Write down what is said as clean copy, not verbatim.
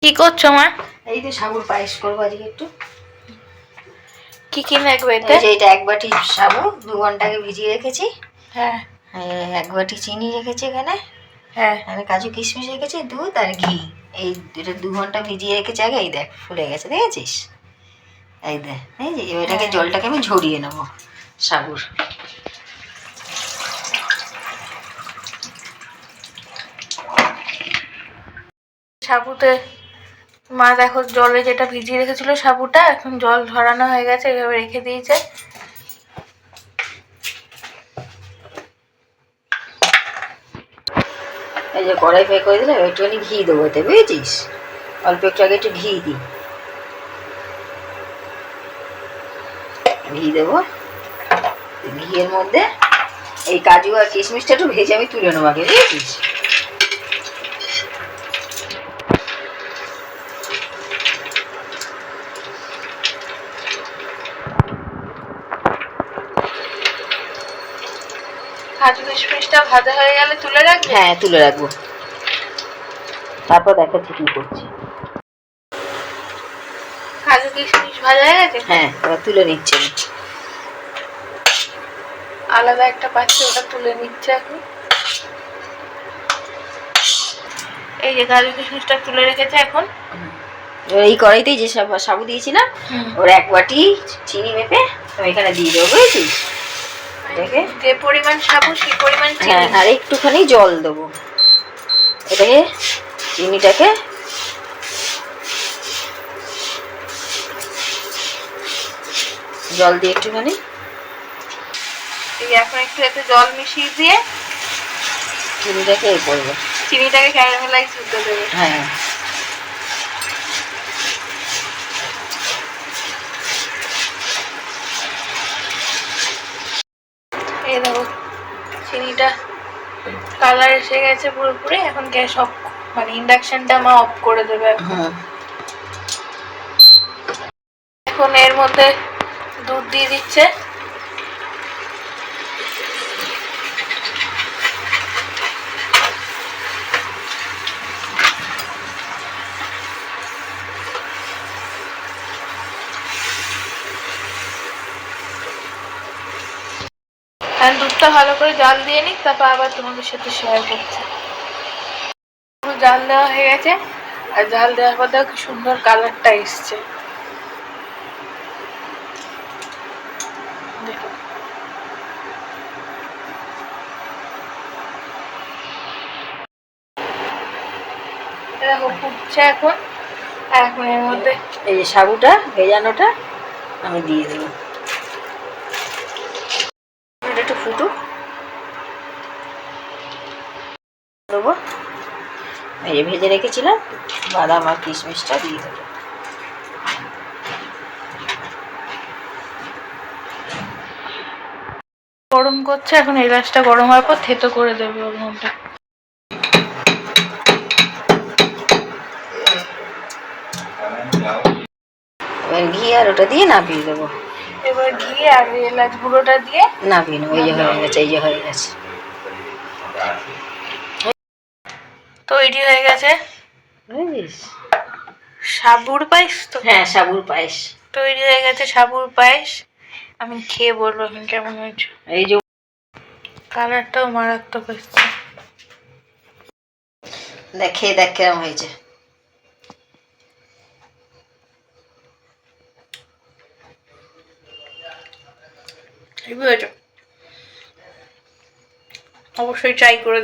কি করছো মা? এই তো সাবুর পায়েস করবো আজকে একটু। কি কি লাগবে এতে? এই যে এটা 1 বাটি সাবু 2 ঘন্টা আগে ভিজিয়ে রেখেছি। হ্যাঁ। 1 বাটি চিনি রেখেছি এখানে। হ্যাঁ। আমি কাজু কিশমিশ রেখেছি, দুধ আর ঘি। এই এটা 2 ঘন্টা ভিজিয়ে রেখেছি আগে। এই দেখ ফুলে গেছে, দেখেছিস? এই দেখ, এই যে এটাকে জলটাকে আমি ঝরিয়ে নেবো সাবুর। সাবুতে মা দেখো জলে যেটা ভিজিয়ে রেখেছিল সাবুটা এখন জল ঝরানো হয়ে গেছে, এইভাবে রেখে দিয়েছে। এই যে কড়াই ফ্রাই করে দিলাম, একটুখানি ঘি দেবো এতে, বুঝেছিস? অল্প একটু আগে একটু ঘি দিই, ঘি দেবো। ঘিয়ের মধ্যে এই কাজু আর কিশমিশটা একটু ভেজে আমি তুলে নেবো আগে, বুঝেছিস? কাজু কিশমিশটা ভাজা হয়ে গেলে তুলে রাখবে? হ্যাঁ, তুলে রাখবো, তারপর দেখাচ্ছি কি করছি। কাজু কিশমিশ ভাজা হয়ে গেছে? হ্যাঁ, এবার তুলে নিচ্ছি আমি। আলাদা একটা পাত্রে ওটা তুলে নিচ্ছে এখন। এই যে কাজু কিশমিশটা তুলে রেখেছে এখন। এই কড়াইতেই যে সাবু দিয়েছিলাম ওর 1 বাটি চিনি মেপে আমি এখানে দিয়ে দেবো, বুঝেছিস? দেখে যে পরিমাণ সাবু সেই পরিমাণ চিনি। হ্যাঁ, আর একটুখানি জল দেবো। এটাকে চিনিটাকে জল দিয়ে একটুখানি এখন একটু এতে জল মিশিয়ে দিয়ে চিনিটাকে এ করবো, চিনিটাকে ক্যারামেলাইজ হতে দেবে। হ্যাঁ। এই দেখো চিনিটা কালার এসে গেছে পুরোপুরি। এখন গ্যাস অফ, মানে ইন্ডাকশনটা মা অফ করে দেবে। এখন এর মধ্যে দুধ দিয়ে দিচ্ছে। দুধটা ভালো করে জাল দিয়ে নিক, তারপর আবার তোমাদের সাথে শেয়ার করছি। জাল দেওয়া হয়ে গেছে, আর জাল দেওয়ার পর দেখো কি সুন্দর কালারটা এসছে। দেখো ফুটছে এখন। আর এখন এর মধ্যে এই যে সাবুটা ভেজানোটা আমি দিয়ে দেবো। এটা একটু ফুটুক, দেবো। এই যে ভেজে রেখেছিলাম বাদাম আর কিশমিশটা দিয়ে দেবো। গরম করছে, এখন এলাচটা গরম হওয়ার পর থেতো করে দেবে ওর মধ্যে। এবার ঘি আর ওটা দিয়ে নামিয়ে দেবো। এবার ঘি আর এলাচ গুঁড়োটা দিয়ে নামিয়ে নেবো। এই যে হয়ে গেছে, এই যে হয়ে গেছে, তৈরি হয়ে গেছে। বুঝলিস? সাবুর পায়েস তো? হ্যাঁ, সাবুর পায়েস তৈরি হয়ে গেছে সাবুর পায়েস। আমি খেয়ে বলবো এখন কেমন হয়েছে। এই যে কালারটাও মারাত্মক এসছে। দেখ, খেয়ে দেখ কেমন হয়েছে। অবশ্যই ট্রাই করে